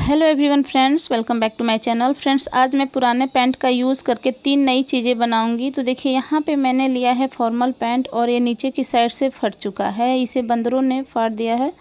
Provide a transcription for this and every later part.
Hello everyone friends, welcome back to my channel. Friends, आज मैं पुराने पैंट का यूज़ करके 3 नई चीज़ें बनाऊंगी। तो देखिए, यहाँ पे मैंने लिया है फॉर्मल पैंट और ये नीचे की साइड से फट चुका है, इसे बंदरों ने फाड़ दिया है,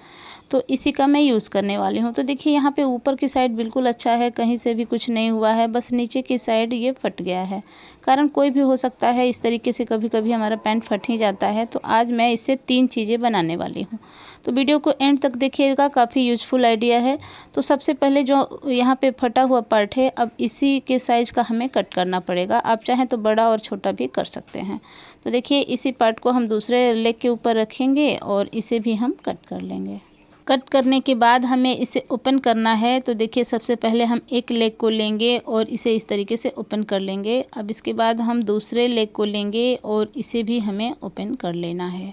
तो इसी का मैं यूज़ करने वाली हूँ। तो देखिए, यहाँ पे ऊपर की साइड बिल्कुल अच्छा है, कहीं से भी कुछ नहीं हुआ है, बस नीचे की साइड ये फट गया है। कारण कोई भी हो सकता है, इस तरीके से कभी कभी हमारा पैंट फट ही जाता है। तो आज मैं इससे 3 चीज़ें बनाने वाली हूँ, तो वीडियो को एंड तक देखिएगा, काफ़ी यूजफुल आइडिया है। तो सबसे पहले जो यहाँ पे फटा हुआ पार्ट है, अब इसी के साइज़ का हमें कट करना पड़ेगा। आप चाहें तो बड़ा और छोटा भी कर सकते हैं। तो देखिए, इसी पार्ट को हम दूसरे लेग के ऊपर रखेंगे और इसे भी हम कट कर लेंगे। कट करने के बाद हमें इसे ओपन करना है। तो देखिए, सबसे पहले हम एक लेग को लेंगे और इसे इस तरीके से ओपन कर लेंगे। अब इसके बाद हम दूसरे लेग को लेंगे और इसे भी हमें ओपन कर लेना है।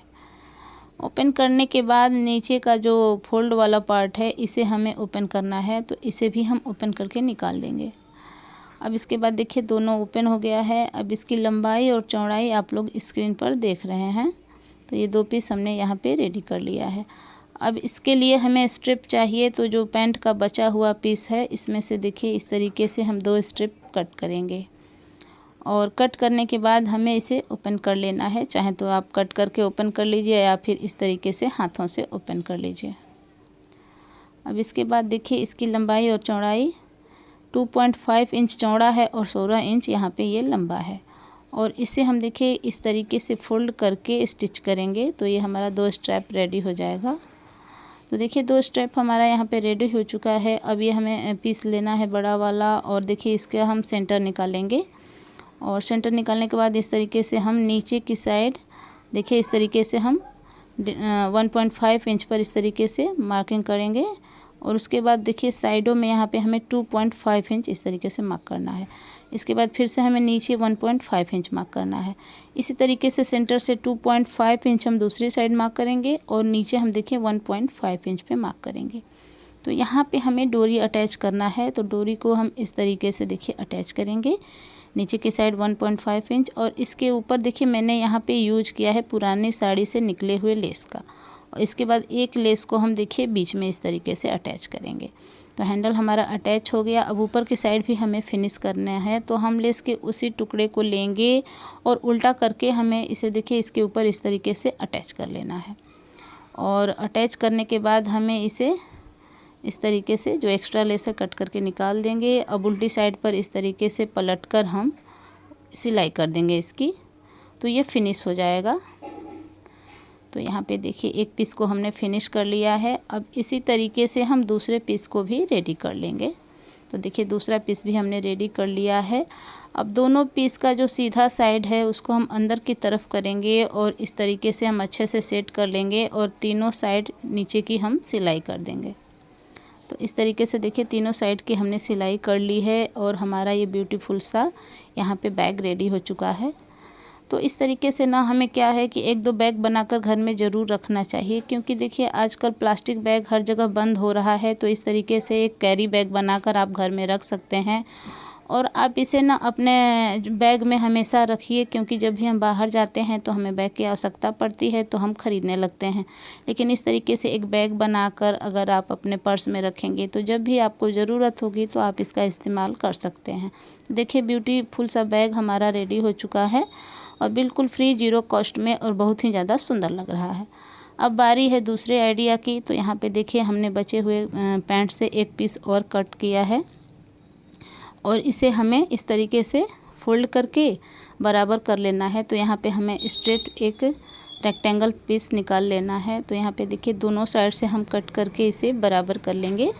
ओपन करने के बाद नीचे का जो फोल्ड वाला पार्ट है, इसे हमें ओपन करना है, तो इसे भी हम ओपन करके निकाल देंगे। अब इसके बाद देखिए, दोनों ओपन हो गया है। अब इसकी लंबाई और चौड़ाई आप लोग स्क्रीन पर देख रहे हैं। तो ये 2 पीस हमने यहाँ पे रेडी कर लिया है। अब इसके लिए हमें स्ट्रिप चाहिए, तो जो पैंट का बचा हुआ पीस है, इसमें से देखिए इस तरीके से हम 2 स्ट्रिप कट करेंगे। और कट करने के बाद हमें इसे ओपन कर लेना है। चाहे तो आप कट करके ओपन कर लीजिए या फिर इस तरीके से हाथों से ओपन कर लीजिए। अब इसके बाद देखिए, इसकी लंबाई और चौड़ाई 2.5 इंच चौड़ा है और 16 इंच यहाँ पे ये लंबा है। और इसे हम देखिए इस तरीके से फोल्ड करके स्टिच करेंगे, तो ये हमारा 2 स्ट्रैप रेडी हो जाएगा। तो देखिए, 2 स्ट्रैप हमारा यहाँ पे रेडी हो चुका है। अब ये हमें पीस लेना है बड़ा वाला, और देखिए इसका हम सेंटर निकालेंगे। और सेंटर निकालने के बाद इस तरीके से हम नीचे की साइड देखिए इस तरीके से हम 1.5 इंच पर इस तरीके से मार्किंग करेंगे। और उसके बाद देखिए, साइडों में यहाँ पे हमें 2.5 इंच इस तरीके से मार्क करना है। इसके बाद फिर से हमें नीचे 1.5 इंच मार्क करना है। इसी तरीके से सेंटर से 2.5 इंच हम दूसरी साइड मार्क करेंगे और नीचे हम देखिए 1.5 इंच पे मार्क करेंगे। तो यहाँ पे हमें डोरी अटैच करना है, तो डोरी को हम इस तरीके से देखिए अटैच करेंगे। नीचे की साइड 1.5 इंच, और इसके ऊपर देखिए मैंने यहाँ पे यूज किया है पुरानी साड़ी से निकले हुए लेस का। और इसके बाद एक लेस को हम देखिए बीच में इस तरीके से अटैच करेंगे। तो हैंडल हमारा अटैच हो गया। अब ऊपर की साइड भी हमें फिनिश करना है, तो हम लेस के उसी टुकड़े को लेंगे और उल्टा करके हमें इसे देखिए इसके ऊपर इस तरीके से अटैच कर लेना है। और अटैच करने के बाद हमें इसे इस तरीके से जो एक्स्ट्रा लेस है कट करके निकाल देंगे। अब उल्टी साइड पर इस तरीके से पलटकर हम सिलाई कर देंगे इसकी, तो ये फिनिश हो जाएगा। तो यहाँ पे देखिए, एक पीस को हमने फिनिश कर लिया है। अब इसी तरीके से हम दूसरे पीस को भी रेडी कर लेंगे। तो देखिए, दूसरा पीस भी हमने रेडी कर लिया है। अब दोनों पीस का जो सीधा साइड है उसको हम अंदर की तरफ करेंगे और इस तरीके से हम अच्छे से सेट कर लेंगे और तीनों साइड नीचे की हम सिलाई कर देंगे। तो इस तरीके से देखिए, तीनों साइड की हमने सिलाई कर ली है और हमारा ये ब्यूटीफुल सा यहाँ पे बैग रेडी हो चुका है। तो इस तरीके से ना हमें क्या है कि 1-2 बैग बनाकर घर में ज़रूर रखना चाहिए, क्योंकि देखिए आजकल प्लास्टिक बैग हर जगह बंद हो रहा है। तो इस तरीके से एक कैरी बैग बनाकर आप घर में रख सकते हैं। और आप इसे ना अपने बैग में हमेशा रखिए, क्योंकि जब भी हम बाहर जाते हैं तो हमें बैग की आवश्यकता पड़ती है, तो हम ख़रीदने लगते हैं। लेकिन इस तरीके से एक बैग बनाकर अगर आप अपने पर्स में रखेंगे, तो जब भी आपको ज़रूरत होगी तो आप इसका इस्तेमाल कर सकते हैं। देखिए, ब्यूटीफुल सा बैग हमारा रेडी हो चुका है और बिल्कुल फ्री, 0 कॉस्ट में, और बहुत ही ज़्यादा सुंदर लग रहा है। अब बारी है दूसरे आइडिया की। तो यहाँ पे देखिए, हमने बचे हुए पैंट से एक पीस और कट किया है और इसे हमें इस तरीके से फोल्ड करके बराबर कर लेना है। तो यहाँ पे हमें स्ट्रेट एक रेक्टेंगल पीस निकाल लेना है। तो यहाँ पे देखिए, दोनों साइड से हम कट करके इसे बराबर कर लेंगे।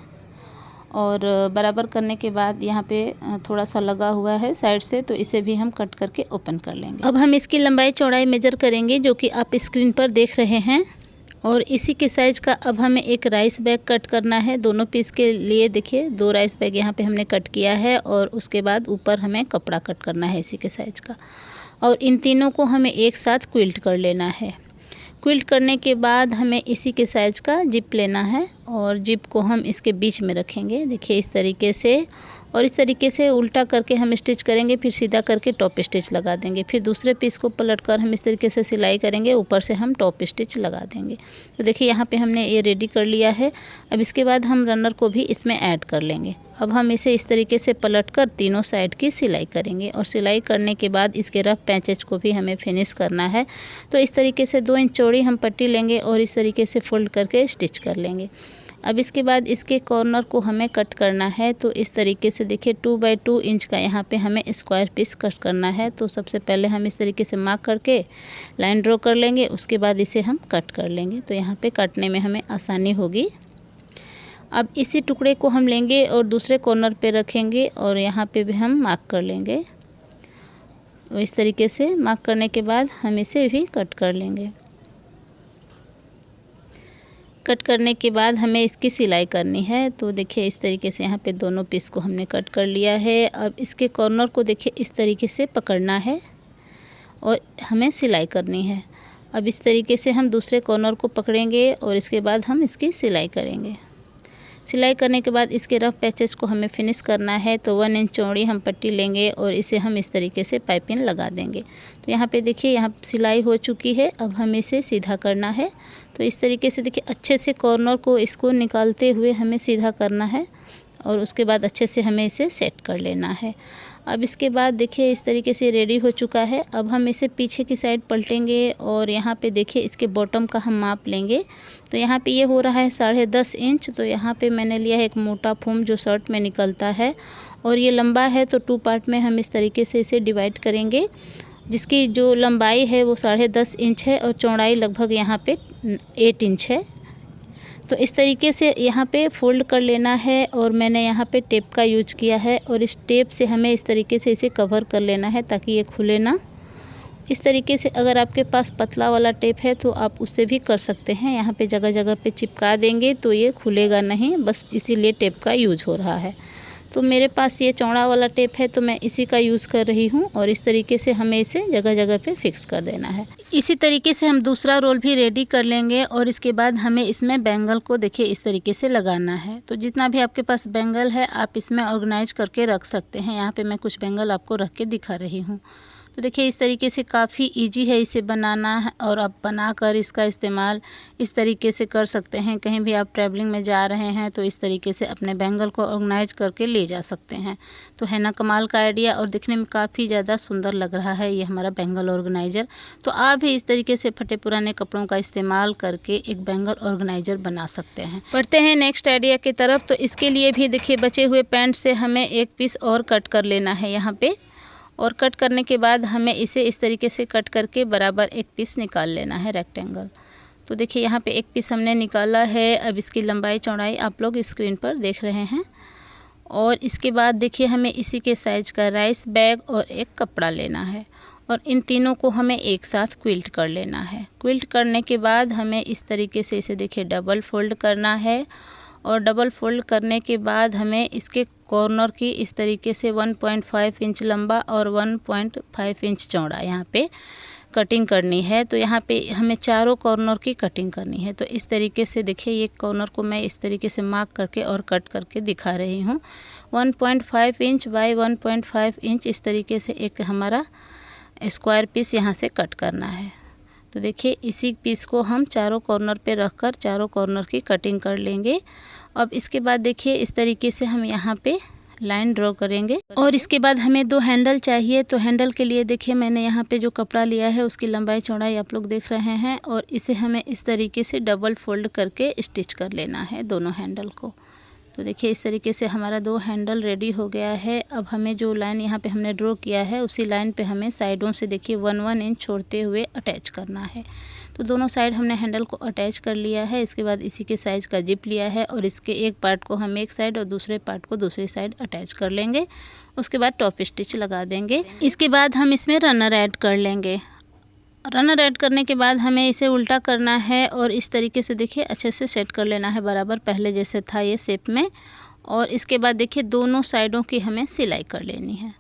और बराबर करने के बाद यहाँ पे थोड़ा सा लगा हुआ है साइड से, तो इसे भी हम कट करके ओपन कर लेंगे। अब हम इसकी लंबाई चौड़ाई मेजर करेंगे, जो कि आप स्क्रीन पर देख रहे हैं। और इसी के साइज़ का अब हमें एक राइस बैग कट करना है। दोनों पीस के लिए देखिए 2 राइस बैग यहाँ पे हमने कट किया है। और उसके बाद ऊपर हमें कपड़ा कट करना है इसी के साइज़ का। और इन तीनों को हमें एक साथ क्विल्ट कर लेना है। क्विल्ट करने के बाद हमें इसी के साइज़ का जिप लेना है और जिप को हम इसके बीच में रखेंगे, देखिए इस तरीके से। और इस तरीके से उल्टा करके हम स्टिच करेंगे, फिर सीधा करके टॉप स्टिच लगा देंगे। फिर दूसरे पीस को पलटकर हम इस तरीके से सिलाई करेंगे, ऊपर से हम टॉप स्टिच लगा देंगे। तो देखिए यहाँ पे हमने ये रेडी कर लिया है। अब इसके बाद हम रनर को भी इसमें ऐड कर लेंगे। अब हम इसे इस तरीके से पलटकर तीनों साइड की सिलाई करेंगे और सिलाई करने के बाद इसके रफ पैचेज को भी हमें फिनिश करना है। तो इस तरीके से 2 इंच चौड़ी हम पट्टी लेंगे और इस तरीके से फोल्ड करके स्टिच कर लेंगे। अब इसके बाद इसके कॉर्नर को हमें कट करना है। तो इस तरीके से देखिए 2 बाई 2 इंच का यहाँ पे हमें स्क्वायर पीस कट करना है। तो सबसे पहले हम इस तरीके से मार्क करके लाइन ड्रॉ कर लेंगे, उसके बाद इसे हम कट कर लेंगे। तो यहाँ पे काटने में हमें आसानी होगी। अब इसी टुकड़े को हम लेंगे और दूसरे कॉर्नर पे रखेंगे और यहाँ पे भी हम मार्क कर लेंगे। तो इस तरीके से मार्क करने के बाद हम इसे भी कट कर लेंगे। कट करने के बाद हमें इसकी सिलाई करनी है। तो देखिए इस तरीके से यहाँ पे दोनों पीस को हमने कट कर लिया है। अब इसके कॉर्नर को देखिए इस तरीके से पकड़ना है और हमें सिलाई करनी है। अब इस तरीके से हम दूसरे कॉर्नर को पकड़ेंगे और इसके बाद हम इसकी सिलाई करेंगे। सिलाई करने के बाद इसके रफ पैचेस को हमें फिनिश करना है। तो 1 इंच चौड़ी हम पट्टी लेंगे और इसे हम इस तरीके से पाइपिंग लगा देंगे। तो यहाँ पे देखिए यहाँ सिलाई हो चुकी है। अब हमें इसे सीधा करना है। तो इस तरीके से देखिए अच्छे से कॉर्नर को इसको निकालते हुए हमें सीधा करना है और उसके बाद अच्छे से हमें इसे सेट कर लेना है। अब इसके बाद देखिए इस तरीके से रेडी हो चुका है। अब हम इसे पीछे की साइड पलटेंगे और यहाँ पे देखिए इसके बॉटम का हम माप लेंगे। तो यहाँ पे ये हो रहा है 10.5 इंच। तो यहाँ पे मैंने लिया है एक मोटा फोम जो शर्ट में निकलता है और ये लंबा है। तो 2 पार्ट में हम इस तरीके से इसे डिवाइड करेंगे, जिसकी जो लंबाई है वो 10.5 इंच है और चौड़ाई लगभग यहाँ पे 8 इंच है। तो इस तरीके से यहाँ पे फोल्ड कर लेना है और मैंने यहाँ पे टेप का यूज किया है और इस टेप से हमें इस तरीके से इसे कवर कर लेना है ताकि ये खुले ना। इस तरीके से अगर आपके पास पतला वाला टेप है तो आप उससे भी कर सकते हैं। यहाँ पे जगह जगह पे चिपका देंगे तो ये खुलेगा नहीं, बस इसीलिए टेप का यूज हो रहा है। तो मेरे पास ये चौड़ा वाला टेप है तो मैं इसी का यूज़ कर रही हूँ और इस तरीके से हमें इसे जगह जगह पे फिक्स कर देना है। इसी तरीके से हम दूसरा रोल भी रेडी कर लेंगे और इसके बाद हमें इसमें बैंगल को देखिए इस तरीके से लगाना है। तो जितना भी आपके पास बैंगल है आप इसमें ऑर्गेनाइज करके रख सकते हैं। यहाँ पे मैं कुछ बैंगल आपको रख के दिखा रही हूँ। तो देखिए इस तरीके से काफ़ी इजी है इसे बनाना है और आप बनाकर इसका इस्तेमाल इस तरीके से कर सकते हैं। कहीं भी आप ट्रैवलिंग में जा रहे हैं तो इस तरीके से अपने बैंगल को ऑर्गेनाइज करके ले जा सकते हैं। तो है ना कमाल का आइडिया और दिखने में काफ़ी ज़्यादा सुंदर लग रहा है ये हमारा बैंगल ऑर्गेनाइज़र। तो आप भी इस तरीके से फटे पुराने कपड़ों का इस्तेमाल करके एक बैंगल ऑर्गेनाइज़र बना सकते हैं। बढ़ते हैं नेक्स्ट आइडिया की तरफ। तो इसके लिए भी देखिए बचे हुए पैंट से हमें एक पीस और कट कर लेना है यहाँ पे, और कट करने के बाद हमें इसे इस तरीके से कट करके बराबर एक पीस निकाल लेना है रेक्टेंगल। तो देखिए यहाँ पे एक पीस हमने निकाला है। अब इसकी लंबाई चौड़ाई आप लोग स्क्रीन पर देख रहे हैं। और इसके बाद देखिए हमें इसी के साइज़ का राइस बैग और एक कपड़ा लेना है और इन तीनों को हमें एक साथ क्विल्ट कर लेना है। क्विल्ट करने के बाद हमें इस तरीके से इसे देखिए डबल फोल्ड करना है और डबल फोल्ड करने के बाद हमें इसके कॉर्नर की इस तरीके से 1.5 इंच लंबा और 1.5 इंच चौड़ा यहाँ पे कटिंग करनी है। तो यहाँ पे हमें चारों कॉर्नर की कटिंग करनी है। तो इस तरीके से देखिए ये कॉर्नर को मैं इस तरीके से मार्क करके और कट करके दिखा रही हूँ। 1.5 इंच बाय 1.5 इंच इस तरीके से एक हमारा स्क्वायर पीस यहाँ से कट करना है। तो देखिए इसी पीस को हम चारों कॉर्नर पे रखकर चारों कॉर्नर की कटिंग कर लेंगे। अब इसके बाद देखिए इस तरीके से हम यहाँ पे लाइन ड्रॉ करेंगे और इसके बाद हमें 2 हैंडल चाहिए। तो हैंडल के लिए देखिए मैंने यहाँ पे जो कपड़ा लिया है उसकी लंबाई चौड़ाई आप लोग देख रहे हैं और इसे हमें इस तरीके से डबल फोल्ड करके स्टिच कर लेना है दोनों हैंडल को। तो देखिए इस तरीके से हमारा 2 हैंडल रेडी हो गया है। अब हमें जो लाइन यहाँ पे हमने ड्रॉ किया है उसी लाइन पे हमें साइडों से देखिए 1-1 इंच छोड़ते हुए अटैच करना है। तो दोनों साइड हमने हैंडल को अटैच कर लिया है। इसके बाद इसी के साइज़ का जिप लिया है और इसके एक पार्ट को हम एक साइड और दूसरे पार्ट को दूसरी साइड अटैच कर लेंगे। उसके बाद टॉप स्टिच लगा देंगे। इसके बाद हम इसमें रनर ऐड कर लेंगे। रनर ऐड करने के बाद हमें इसे उल्टा करना है और इस तरीके से देखिए अच्छे से सेट कर लेना है बराबर पहले जैसे था ये शेप में। और इसके बाद देखिए दोनों साइडों की हमें सिलाई कर लेनी है।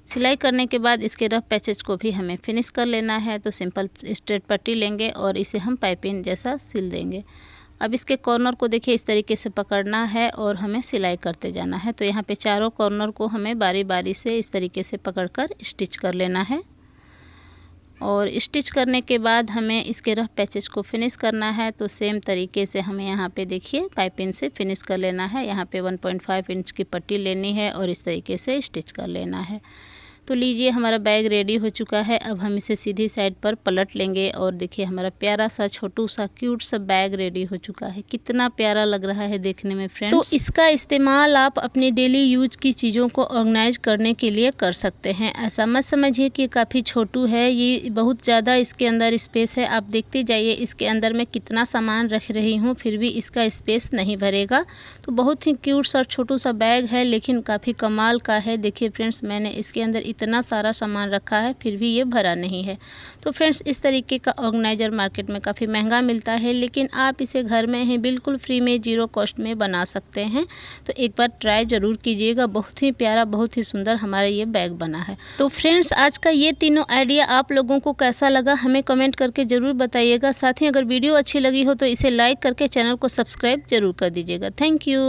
सिलाई करने के बाद इसके रफ पैचेज को भी हमें फिनिश कर लेना है। तो सिंपल स्ट्रेट पट्टी लेंगे और इसे हम पाइपिंग जैसा सिल देंगे। अब इसके कॉर्नर को देखिए इस तरीके से पकड़ना है और हमें सिलाई करते जाना है। तो यहाँ पे चारों कॉर्नर को हमें बारी बारी से इस तरीके से पकड़कर स्टिच कर लेना है। और स्टिच करने के बाद हमें इसके रफ पैचेस को फिनिश करना है। तो सेम तरीके से हमें यहाँ पे देखिए पाइपिंग से फिनिश कर लेना है। यहाँ पे 1.5 इंच की पट्टी लेनी है और इस तरीके से स्टिच कर लेना है। तो लीजिए हमारा बैग रेडी हो चुका है। अब हम इसे सीधी साइड पर पलट लेंगे और देखिए हमारा प्यारा सा छोटू सा क्यूट सा बैग रेडी हो चुका है। कितना प्यारा लग रहा है देखने में फ्रेंड्स। तो इसका इस्तेमाल आप अपनी डेली यूज की चीज़ों को ऑर्गेनाइज करने के लिए कर सकते हैं। ऐसा मत समझिए कि काफ़ी छोटू है, ये बहुत ज़्यादा इसके अंदर स्पेस है। आप देखते जाइए इसके अंदर मैं कितना सामान रख रही हूँ, फिर भी इसका स्पेस नहीं भरेगा। तो बहुत ही क्यूट सा छोटू सा बैग है, लेकिन काफ़ी कमाल का है। देखिए फ्रेंड्स, मैंने इसके अंदर इतना सारा सामान रखा है फिर भी ये भरा नहीं है। तो फ्रेंड्स, इस तरीके का ऑर्गेनाइज़र मार्केट में काफ़ी महंगा मिलता है, लेकिन आप इसे घर में ही बिल्कुल फ्री में जीरो कॉस्ट में बना सकते हैं। तो एक बार ट्राई ज़रूर कीजिएगा। बहुत ही प्यारा, बहुत ही सुंदर हमारा ये बैग बना है। तो फ्रेंड्स, आज का ये तीनों आइडिया आप लोगों को कैसा लगा हमें कमेंट करके ज़रूर बताइएगा। साथ ही अगर वीडियो अच्छी लगी हो तो इसे लाइक करके चैनल को सब्सक्राइब जरूर कर दीजिएगा। Thank you.